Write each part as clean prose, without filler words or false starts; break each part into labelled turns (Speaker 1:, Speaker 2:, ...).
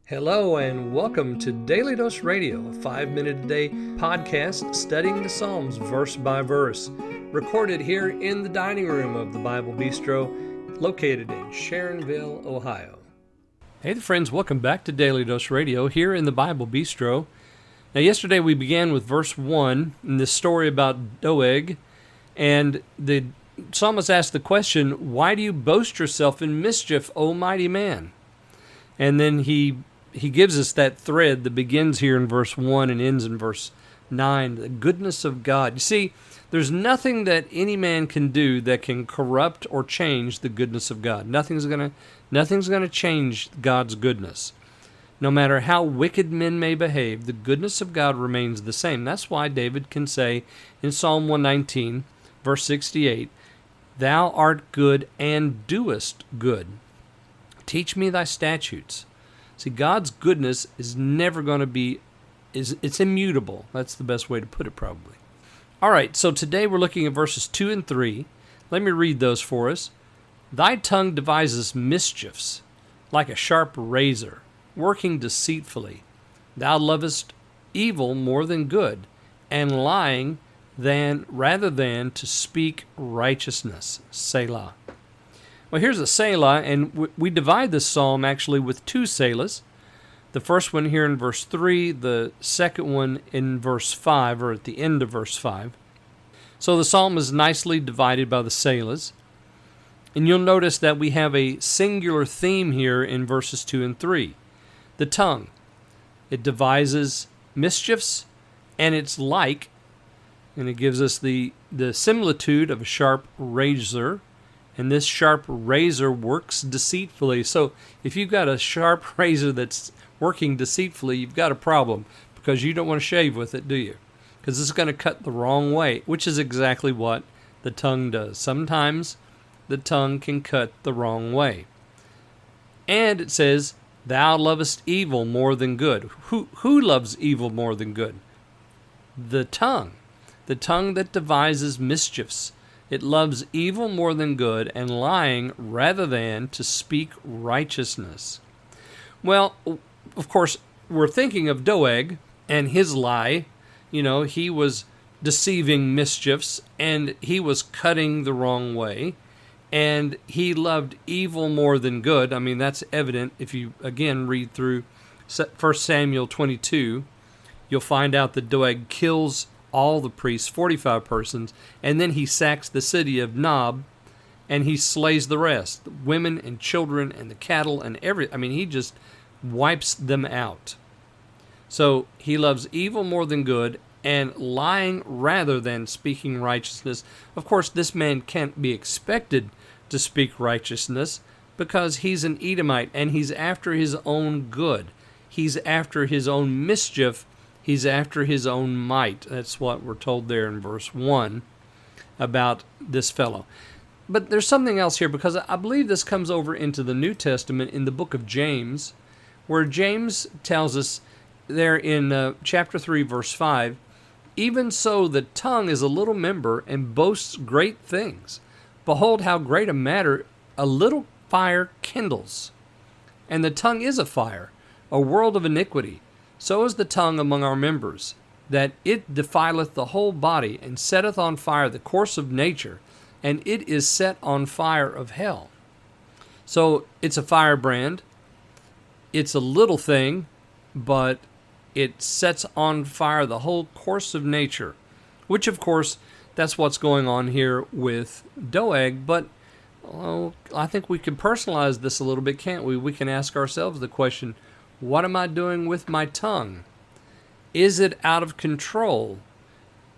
Speaker 1: Hello and welcome to Daily Dose Radio, a 5-minute-a-day podcast studying the Psalms verse by verse, recorded here in the dining room of the Bible Bistro, located in Sharonville, Ohio. Hey there, friends, welcome back to Daily Dose Radio here in the Bible Bistro. Now, yesterday we began with verse 1 in this story about Doeg, and the psalmist asked the question, "Why do you boast yourself in mischief, O mighty man?" And then he gives us that thread that begins here in verse 1 and ends in verse 9, the goodness of God. You see, there's nothing that any man can do that can corrupt or change the goodness of God. Nothing's going to change God's goodness. No matter how wicked men may behave, the goodness of God remains the same. That's why David can say in Psalm 119, verse 68, "Thou art good and doest good. Teach me thy statutes." See, God's goodness is never going to be, it's immutable. That's the best way to put it, probably. All right, so today we're looking at verses 2 and 3. Let me read those for us. "Thy tongue devises mischiefs, like a sharp razor, working deceitfully. Thou lovest evil more than good, and lying rather than to speak righteousness." Selah. Well, here's a Selah, and we divide this psalm actually with two Selahs. The first one here in verse 3, the second one in verse 5, or at the end of verse 5. So the psalm is nicely divided by the Selahs. And you'll notice that we have a singular theme here in verses 2 and 3. The tongue. It devises mischiefs, and it's like, and it gives us the similitude of a sharp razor. And this sharp razor works deceitfully. So if you've got a sharp razor that's working deceitfully, you've got a problem, because you don't want to shave with it, do you? Because it's going to cut the wrong way, which is exactly what the tongue does. Sometimes the tongue can cut the wrong way. And it says, "Thou lovest evil more than good." Who loves evil more than good? The tongue. The tongue that devises mischiefs. It loves evil more than good, and lying rather than to speak righteousness. Well, of course, we're thinking of Doeg and his lie. You know, he was deceiving mischiefs, and he was cutting the wrong way, and he loved evil more than good. I mean, that's evident if you, again, read through 1 Samuel 22. You'll find out that Doeg kills all the priests, 45 persons, and then he sacks the city of Nob, and he slays the rest, the women and children and the cattle and he just wipes them out. So he loves evil more than good, and lying rather than speaking righteousness. Of course, this man can't be expected to speak righteousness, because he's an Edomite, and he's after his own good. He's after his own mischief. He's after his own might. That's what we're told there in verse 1 about this fellow. But there's something else here, because I believe this comes over into the New Testament in the book of James, where James tells us there in chapter 3, verse 5, "Even so the tongue is a little member and boasts great things. Behold how great a matter a little fire kindles. And the tongue is a fire, a world of iniquity. So is the tongue among our members, that it defileth the whole body, and setteth on fire the course of nature, and it is set on fire of hell." So it's a firebrand. It's a little thing, but it sets on fire the whole course of nature, which, of course, that's what's going on here with Doeg. But I think we can personalize this a little bit, can't we? We can ask ourselves the question, what am I doing with my tongue? Is it out of control?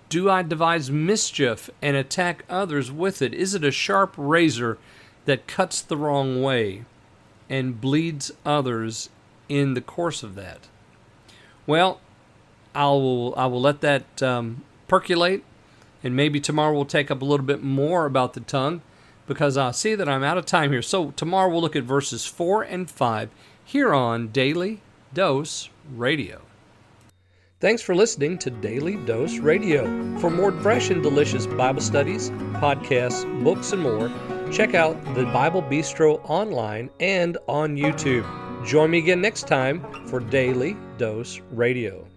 Speaker 1: Do I devise mischief and attack others with it? Is it a sharp razor that cuts the wrong way and bleeds others in the course of that? Well, I will let that percolate, and maybe tomorrow we'll take up a little bit more about the tongue, because I see that I'm out of time here. So tomorrow we'll look at verses 4 and 5 here on Daily Dose Radio. Thanks for listening to Daily Dose Radio. For more fresh and delicious Bible studies, podcasts, books, and more, check out the Bible Bistro online and on YouTube. Join me again next time for Daily Dose Radio.